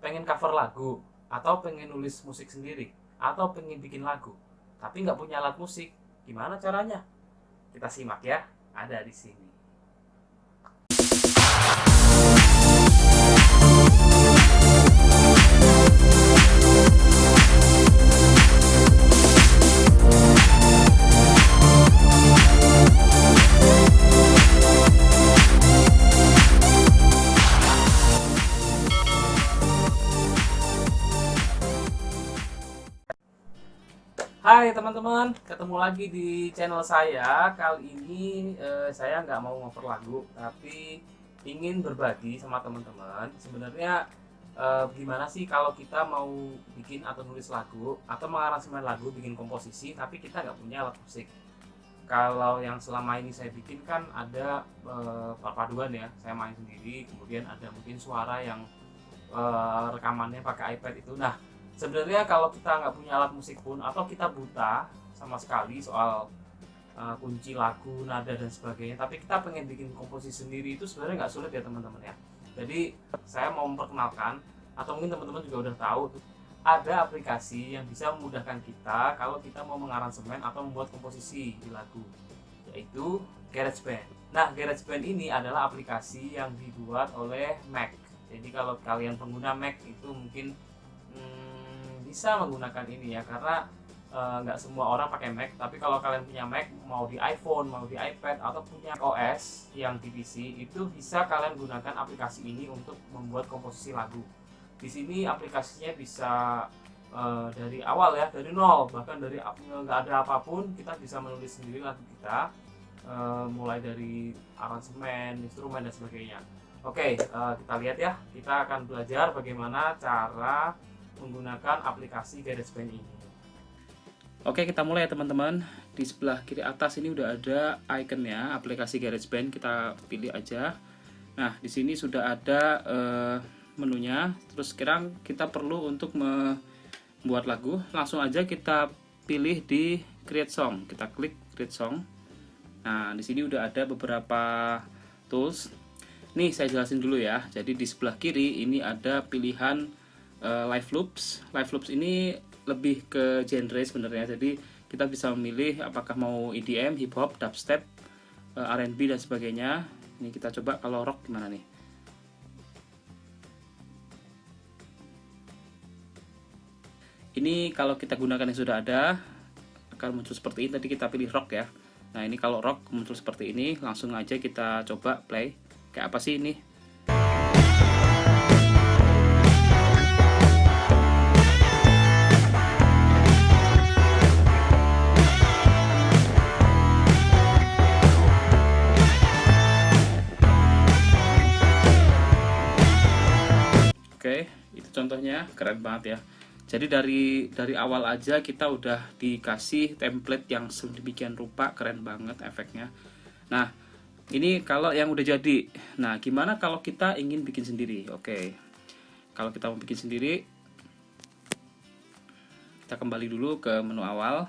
pengen cover lagu, atau pengen nulis musik sendiri, atau pengen bikin lagu, tapi nggak punya alat musik, gimana caranya? Kita simak ya, ada di sini. Hai teman-teman, ketemu lagi di channel saya. Kali ini saya nggak mau ngoper lagu, tapi ingin berbagi sama teman-teman. Sebenarnya gimana sih kalau kita mau bikin atau nulis lagu, atau mengaransemen lagu, bikin komposisi, tapi kita nggak punya alat musik. Kalau yang selama ini saya bikin kan ada perpaduan ya, saya main sendiri, kemudian ada mungkin suara yang rekamannya pakai iPad itu. Nah, sebenarnya kalau kita nggak punya alat musik pun, atau kita buta sama sekali soal kunci lagu, nada dan sebagainya, tapi kita pengen bikin komposisi sendiri, itu sebenarnya nggak sulit ya teman-teman ya. Jadi saya mau memperkenalkan, atau mungkin teman-teman juga udah tahu, ada aplikasi yang bisa memudahkan kita kalau kita mau mengaransemen atau membuat komposisi di lagu, yaitu GarageBand. Nah, GarageBand ini adalah aplikasi yang dibuat oleh Mac. Jadi kalau kalian pengguna Mac itu mungkin bisa menggunakan ini ya, karena nggak semua orang pakai Mac. Tapi kalau kalian punya Mac, mau di iPhone, mau di iPad, atau punya OS yang di PC, itu bisa kalian gunakan aplikasi ini untuk membuat komposisi lagu. Di sini aplikasinya bisa dari awal ya, dari nol, bahkan dari nggak ada apapun kita bisa menulis sendiri lagu kita, mulai dari aransemen, instrumen dan sebagainya. Oke, kita lihat ya, kita akan belajar bagaimana cara menggunakan aplikasi GarageBand ini. Oke, kita mulai ya teman-teman. Di sebelah kiri atas ini udah ada ikonnya aplikasi GarageBand, kita pilih aja. Nah, di sini sudah ada menunya. Terus sekarang kita perlu untuk membuat lagu, langsung aja kita pilih di Create Song. Kita klik Create Song. Nah, di sini udah ada beberapa tools. Nih, saya jelasin dulu ya. Jadi di sebelah kiri ini ada pilihan Live Loops. Live Loops ini lebih ke genre sebenarnya. Jadi kita bisa memilih apakah mau EDM, hip hop, dubstep, R&B dan sebagainya. Ini kita coba kalau rock gimana nih. Ini kalau kita gunakan yang sudah ada akan muncul seperti ini. Tadi kita pilih rock ya. Nah, ini kalau rock muncul seperti ini, langsung aja kita coba play. Kayak apa sih ini? Oke, itu contohnya, keren banget ya. Jadi dari awal aja kita udah dikasih template yang sedemikian rupa, keren banget efeknya. Nah, ini kalau yang udah jadi. Nah, gimana kalau kita ingin bikin sendiri? Oke. Kalau kita mau bikin sendiri, kita kembali dulu ke menu awal,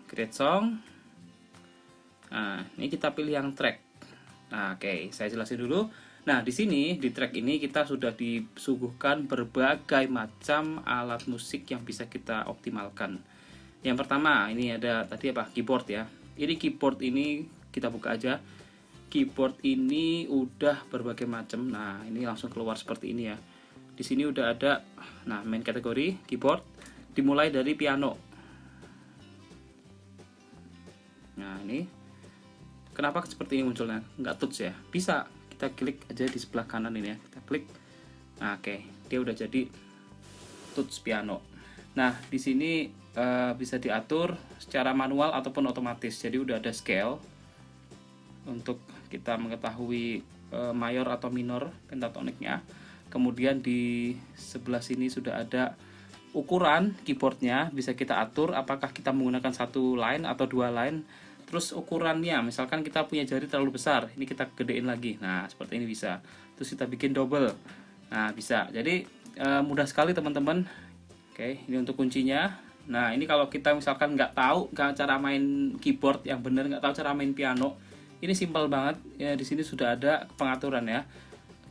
Create Song. Nah, ini kita pilih yang track. Nah, oke, saya jelasin dulu. Nah, di sini di track ini kita sudah disuguhkan berbagai macam alat musik yang bisa kita optimalkan. Yang pertama, ini ada tadi apa? Keyboard ya. Ini keyboard ini kita buka aja. Keyboard ini udah berbagai macam. Nah, ini langsung keluar seperti ini ya. Di sini udah ada, nah, main kategori keyboard dimulai dari piano. Nah, ini kenapa seperti ini munculnya? Nggak touch ya? Bisa. Kita klik aja di sebelah kanan ini ya, kita klik. Nah, oke, dia udah jadi touch piano. Nah, di sini bisa diatur secara manual ataupun otomatis. Jadi udah ada scale untuk kita mengetahui mayor atau minor pentatoniknya. Kemudian di sebelah sini sudah ada ukuran keyboardnya, bisa kita atur apakah kita menggunakan satu line atau dua line. Terus ukurannya, misalkan kita punya jari terlalu besar, ini kita gedein lagi. Nah, seperti ini bisa. Terus kita bikin double. Nah, bisa. Jadi mudah sekali teman-teman. Oke, ini untuk kuncinya. Nah, ini kalau kita misalkan nggak tahu cara main keyboard yang benar, nggak tahu cara main piano, ini simpel banget. Ya, di sini sudah ada pengaturan ya.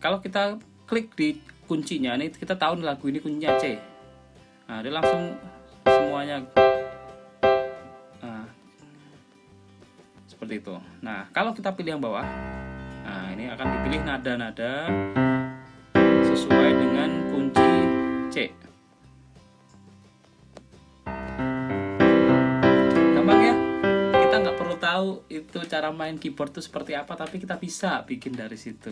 Kalau kita klik di kuncinya, ini kita tahu nih lagu ini kuncinya C. Nah, dia langsung semuanya. Nah, seperti itu. Nah, kalau kita pilih yang bawah, nah ini akan dipilih nada-nada sesuai dengan kunci C. Gampang ya? Kita nggak perlu tahu itu cara main keyboard itu seperti apa, tapi kita bisa bikin dari situ.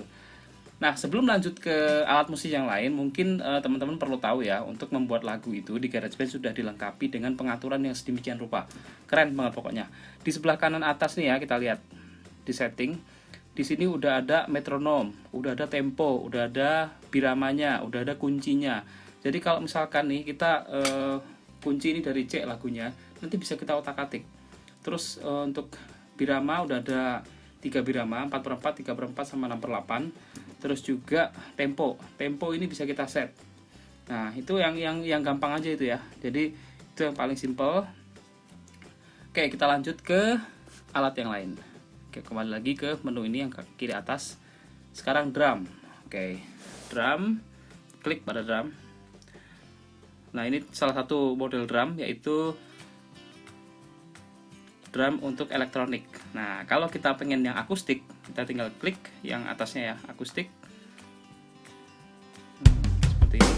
Nah, sebelum lanjut ke alat musik yang lain, mungkin teman-teman perlu tahu ya, untuk membuat lagu itu di GarageBand sudah dilengkapi dengan pengaturan yang sedemikian rupa. Keren banget pokoknya. Di sebelah kanan atas nih ya, kita lihat di setting. Di sini udah ada metronom, udah ada tempo, udah ada biramanya, udah ada kuncinya. Jadi kalau misalkan nih kita kunci ini dari C lagunya, nanti bisa kita otak-atik. Terus untuk birama udah ada 3 birama, 4/4, 3/4 sama 6/8. Terus juga tempo ini bisa kita set. Nah, itu yang gampang aja itu ya. Jadi itu yang paling simple. Oke, kita lanjut ke alat yang lain. Oke, kembali lagi ke menu ini yang ke kiri atas. Sekarang drum. Oke, drum, klik pada drum. Nah, ini salah satu model drum, yaitu drum untuk elektronik. Nah, kalau kita pengen yang akustik, kita tinggal klik yang atasnya ya, akustik. Seperti ini.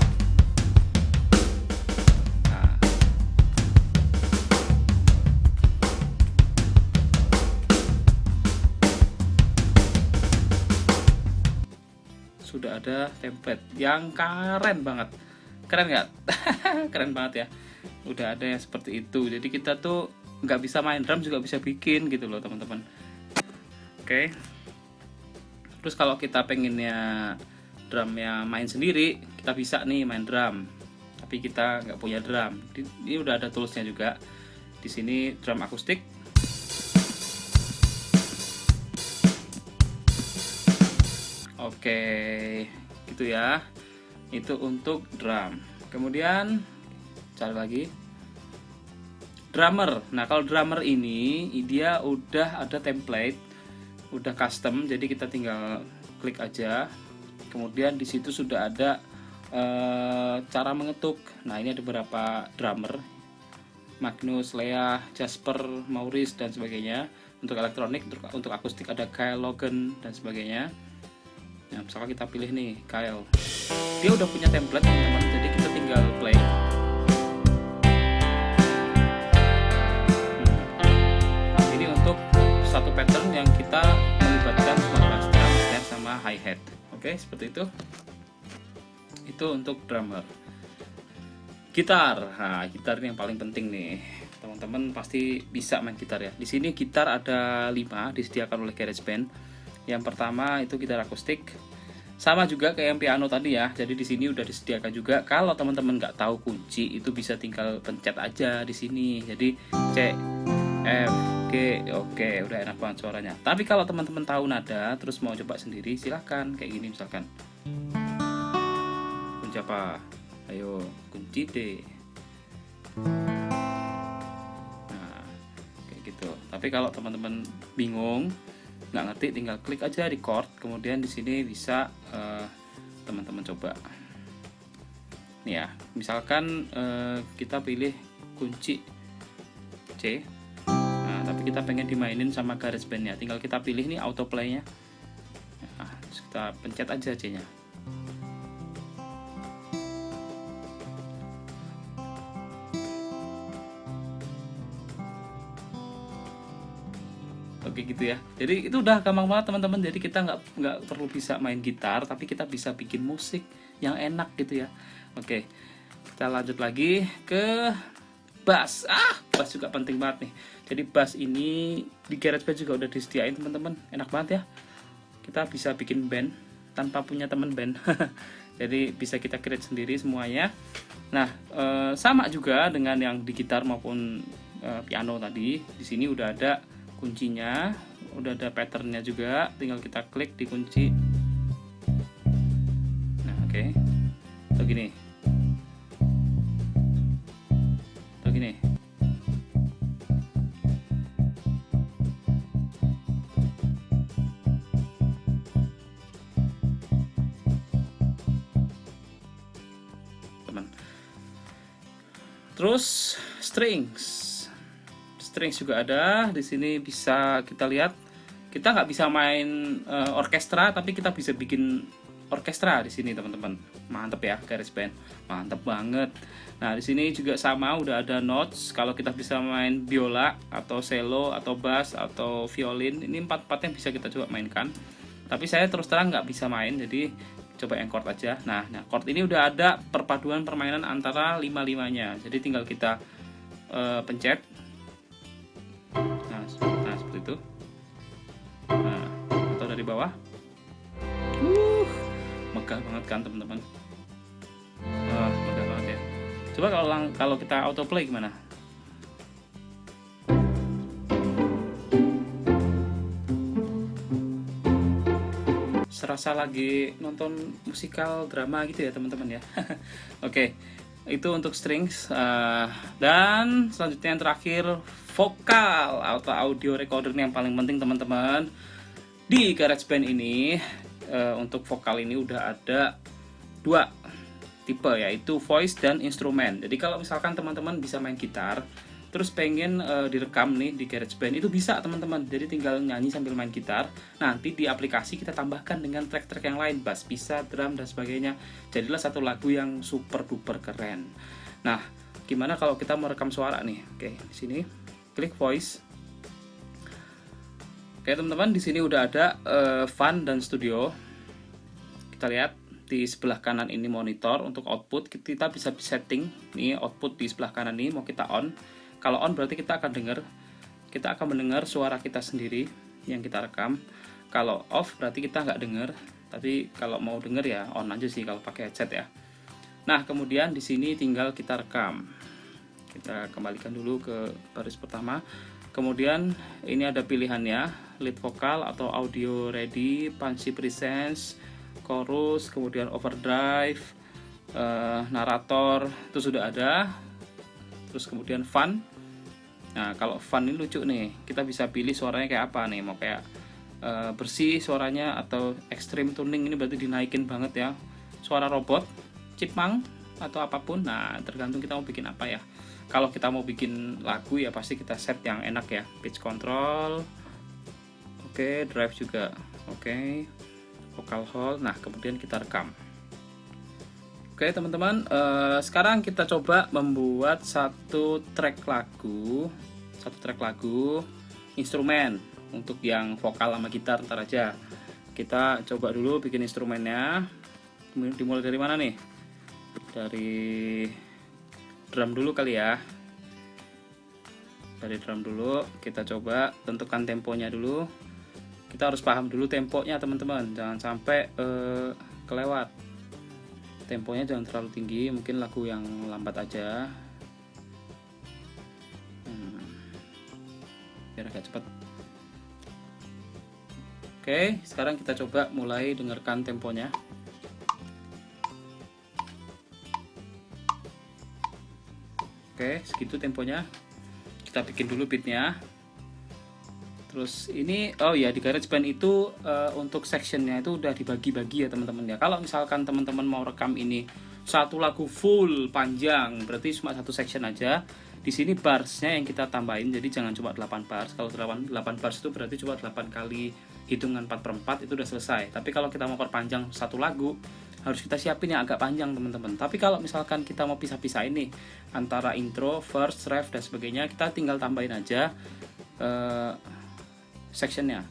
Nah, sudah ada template yang keren banget. Keren nggak? Keren banget ya. Udah ada yang seperti itu. Jadi kita tuh nggak bisa main drum juga bisa bikin gitu loh teman-teman. Oke. Terus kalau kita pengennya drumnya main sendiri, kita bisa nih main drum. Tapi kita nggak punya drum. Ini udah ada toolsnya juga. Di sini drum akustik. Oke, gitu ya. Itu untuk drum. Kemudian cari lagi drummer. Nah, kalau drummer ini dia udah ada template, udah custom, jadi kita tinggal klik aja. Kemudian di situ sudah ada cara mengetuk. Nah, ini ada beberapa drummer, Magnus, Lea, Jasper, Maurice dan sebagainya. Untuk elektronik, untuk akustik ada Kyle Logan dan sebagainya. Nah, misalkan kita pilih nih Kyle, dia udah punya template teman-teman, jadi kita tinggal play. Satu pattern yang kita melibatkan bass drum, snare sama hi-hat. Oke, seperti itu. Itu untuk drummer. Gitar. Nah, gitar ini yang paling penting nih. Teman-teman pasti bisa main gitar ya. Di sini gitar ada 5 disediakan oleh GarageBand. Yang pertama itu gitar akustik. Sama juga kayak yang piano tadi ya. Jadi di sini udah disediakan juga. Kalau teman-teman nggak tahu kunci, itu bisa tinggal pencet aja di sini. Jadi C, F, G, oke, udah enak banget suaranya. Tapi kalau teman-teman tahu nada, terus mau coba sendiri, silahkan kayak gini misalkan. Kunci apa? Ayo, kunci D. Nah, kayak gitu. Tapi kalau teman-teman bingung, nggak ngerti, tinggal klik aja di chord. Kemudian di sini bisa teman-teman coba. Nih ya, misalkan kita pilih kunci C. Tapi kita pengen dimainin sama GarageBand-nya, tinggal kita pilih nih autoplay-nya. Nah, terus kita pencet aja C-nya. Oke gitu ya. Jadi itu udah gampang banget teman-teman. Jadi kita nggak perlu bisa main gitar, tapi kita bisa bikin musik yang enak gitu ya. Oke, kita lanjut lagi ke bass. Bass juga penting banget nih. Jadi bass ini di GarageBand juga udah disediain teman-teman. Enak banget ya. Kita bisa bikin band tanpa punya teman band. Jadi bisa kita create sendiri semuanya. Nah, sama juga dengan yang di gitar maupun piano tadi. Di sini udah ada kuncinya, udah ada patternnya juga. Tinggal kita klik di kunci. Nah, oke. Atau gini. Terus strings juga ada di sini, bisa kita lihat. Kita nggak bisa main orkestra, tapi kita bisa bikin orkestra di sini teman-teman. Mantep ya, GarageBand, mantep banget. Nah di sini juga sama, udah ada notes. Kalau kita bisa main biola atau cello atau bass atau violin, ini empat-empatnya bisa kita coba mainkan. Tapi saya terus terang nggak bisa main, jadi coba yang chord aja. Nah chord ini udah ada perpaduan permainan antara lima-limanya. Jadi tinggal kita pencet. Nah seperti itu. Nah, atau dari bawah. Megah banget kan teman-teman. Megah banget ya. Coba kalau kita autoplay gimana? Serasa lagi nonton musikal drama gitu ya teman-teman ya. Oke, itu untuk strings. Dan selanjutnya yang terakhir, vokal atau audio recorder yang paling penting teman-teman. Di GarageBand ini untuk vokal ini udah ada 2 tipe, yaitu voice dan instrumen. Jadi kalau misalkan teman-teman bisa main gitar terus pengen direkam nih di GarageBand, itu bisa teman-teman. Jadi tinggal nyanyi sambil main gitar. Nanti di aplikasi kita tambahkan dengan track-track yang lain, bass bisa, drum dan sebagainya. Jadilah satu lagu yang super duper keren. Nah, gimana kalau kita mau rekam suara nih? Oke, di sini klik voice. Oke teman-teman, di sini udah ada Fun dan Studio. Kita lihat di sebelah kanan ini monitor untuk output. Kita bisa setting nih output di sebelah kanan ini mau kita on. Kalau on berarti kita akan mendengar suara kita sendiri yang kita rekam. Kalau off berarti kita nggak dengar. Tapi kalau mau denger ya on aja sih kalau pakai headset ya. Nah kemudian di sini tinggal kita rekam. Kita kembalikan dulu ke baris pertama. Kemudian ini ada pilihannya, lead vokal atau audio ready, punchy presence, chorus, kemudian overdrive, narator, itu sudah ada. Terus kemudian fun. Nah kalau fun ini lucu nih, kita bisa pilih suaranya kayak apa nih, mau kayak bersih suaranya atau extreme tuning, ini berarti dinaikin banget ya, suara robot, chipmunk atau apapun. Nah tergantung kita mau bikin apa ya. Kalau kita mau bikin lagu ya pasti kita set yang enak ya, pitch control, oke, drive juga, oke, vocal hold. Nah kemudian kita rekam. Oke teman-teman, sekarang kita coba membuat satu track lagu instrumen untuk yang vokal sama gitar. Ntar aja kita coba dulu bikin instrumennya. Dimulai dari mana nih? Dari drum dulu kali ya. Dari drum dulu kita coba tentukan temponya dulu. Kita harus paham dulu temponya teman-teman, jangan sampai kelewat. Temponya jangan terlalu tinggi, mungkin lagu yang lambat aja biar agak cepat. Oke, sekarang kita coba mulai dengarkan temponya. Oke, segitu temponya. Kita bikin dulu beatnya. Terus ini, oh ya, di GarageBand itu untuk sectionnya itu udah dibagi-bagi ya teman-teman ya. Kalau misalkan teman-teman mau rekam ini satu lagu full panjang, berarti cuma satu section aja. Di sini barsnya yang kita tambahin, jadi jangan cuma 8 bars. Kalau 8 bars itu berarti cuma 8 kali hitungan 4/4 itu udah selesai. Tapi kalau kita mau perpanjang satu lagu, harus kita siapin yang agak panjang teman-teman. Tapi kalau misalkan kita mau pisah-pisah ini antara intro, verse, ref dan sebagainya, kita tinggal tambahin aja sectionnya.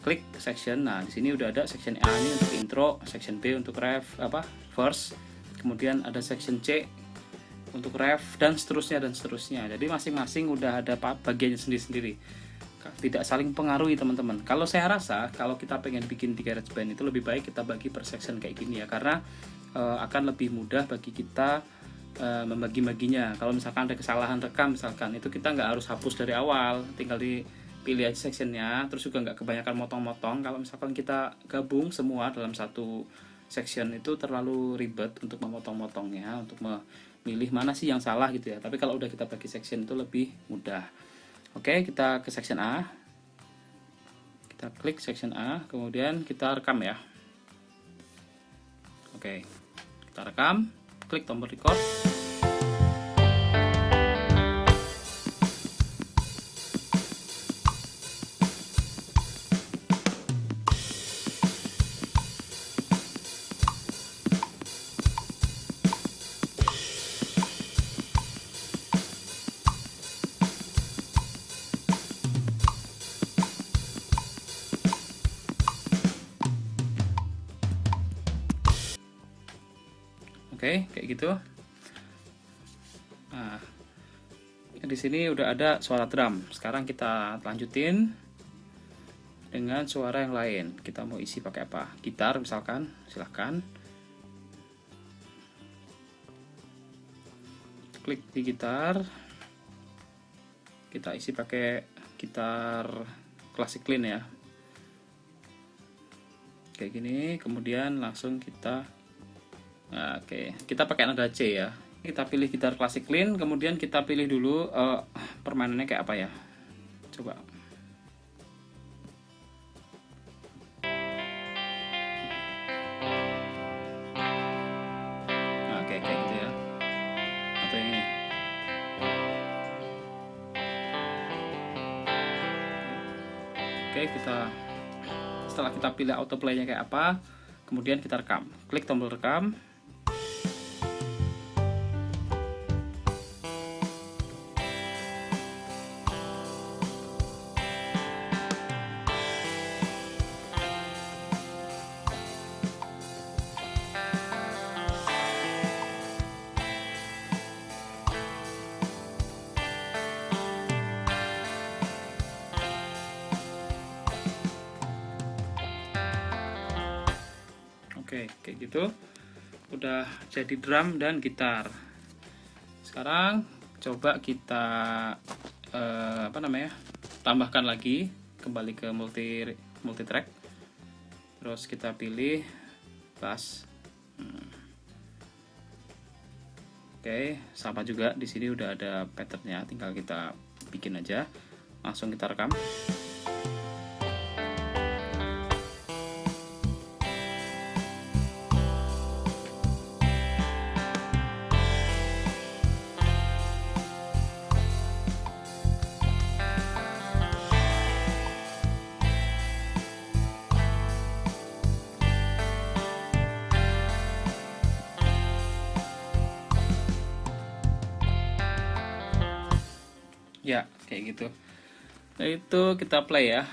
Klik section. Nah di sini udah ada section A ini untuk intro, section B untuk ref verse, kemudian ada section C untuk ref dan seterusnya dan seterusnya. Jadi masing-masing udah ada bagiannya sendiri-sendiri, tidak saling pengaruhi teman-teman. Kalau saya rasa kalau kita pengen bikin di GarageBand itu lebih baik kita bagi per section kayak gini ya, karena akan lebih mudah bagi kita membagi-baginya. Kalau misalkan ada kesalahan rekam misalkan, itu kita nggak harus hapus dari awal, tinggal dipilih aja sectionnya. Terus juga nggak kebanyakan motong-motong. Kalau misalkan kita gabung semua dalam satu section itu terlalu ribet untuk memotong-motongnya, untuk memilih mana sih yang salah gitu ya. Tapi kalau udah kita bagi section itu lebih mudah. Oke, kita ke section A. Kita klik section A, kemudian kita rekam ya. Oke, kita rekam, klik tombol record. Oke, kayak gitu. Nah, di sini udah ada suara drum. Sekarang kita lanjutin dengan suara yang lain. Kita mau isi pakai apa? Gitar misalkan, silahkan. Klik di gitar. Kita isi pakai gitar klasik clean ya. Kayak gini, kemudian langsung kita oke, kita pakai nada C ya. Kita pilih gitar klasik clean, kemudian kita pilih dulu permainannya kayak apa ya. Coba. Nah, kayak gitu ya. Atau yang ini. Oke, setelah kita pilih autoplay-nya kayak apa, kemudian kita rekam. Klik tombol rekam. Oke, kayak gitu. Udah jadi drum dan gitar. Sekarang coba kita tambahkan lagi, kembali ke multi track. Terus kita pilih bass. Oke, sama juga di sini udah ada patternnya, tinggal kita bikin aja. Langsung kita rekam. Ya, kayak gitu. Nah, itu kita play ya.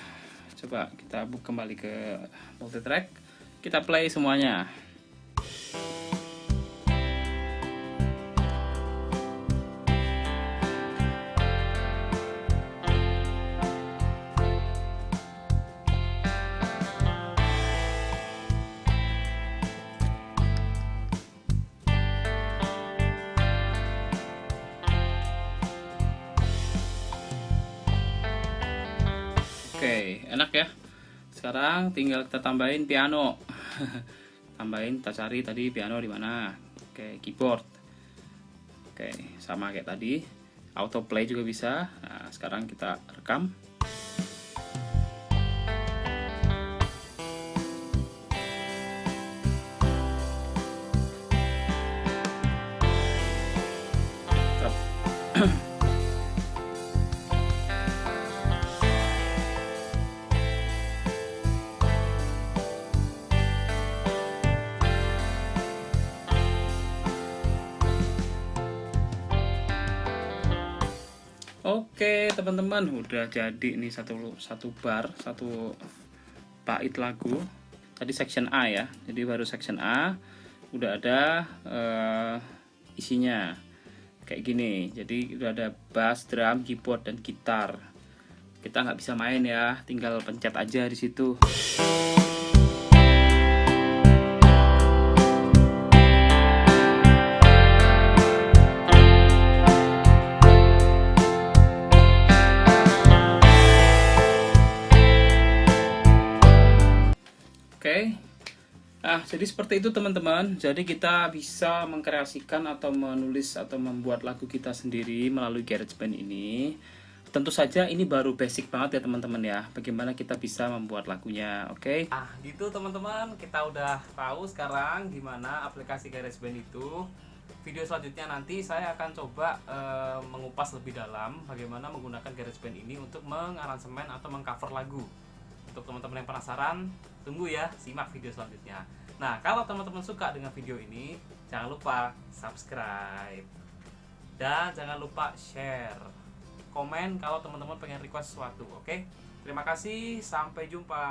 Coba kita kembali ke multi track. Kita play semuanya. Oke, enak ya. Sekarang tinggal kita tambahin piano. Kita cari tadi piano di mana. Oke, keyboard. Oke, sama kayak tadi. Autoplay juga bisa. Nah, sekarang kita rekam. Oke teman-teman, udah jadi nih satu bait lagu. Tadi section A ya, jadi baru section A udah ada isinya kayak gini. Jadi udah ada bass, drum, keyboard dan gitar. Kita nggak bisa main ya, tinggal pencet aja di situ. Oke. Nah, jadi seperti itu teman-teman. Jadi kita bisa mengkreasikan atau menulis atau membuat lagu kita sendiri melalui GarageBand ini. Tentu saja ini baru basic banget ya teman-teman ya. Bagaimana kita bisa membuat lagunya, oke? Nah, gitu teman-teman. Kita udah tahu sekarang gimana aplikasi GarageBand itu. Video selanjutnya nanti saya akan coba mengupas lebih dalam bagaimana menggunakan GarageBand ini untuk mengaransemen atau mengcover lagu. Untuk teman-teman yang penasaran, tunggu ya, simak video selanjutnya. Nah, kalau teman-teman suka dengan video ini, jangan lupa subscribe. Dan jangan lupa share. Komen kalau teman-teman pengen request sesuatu, oke? Terima kasih, sampai jumpa.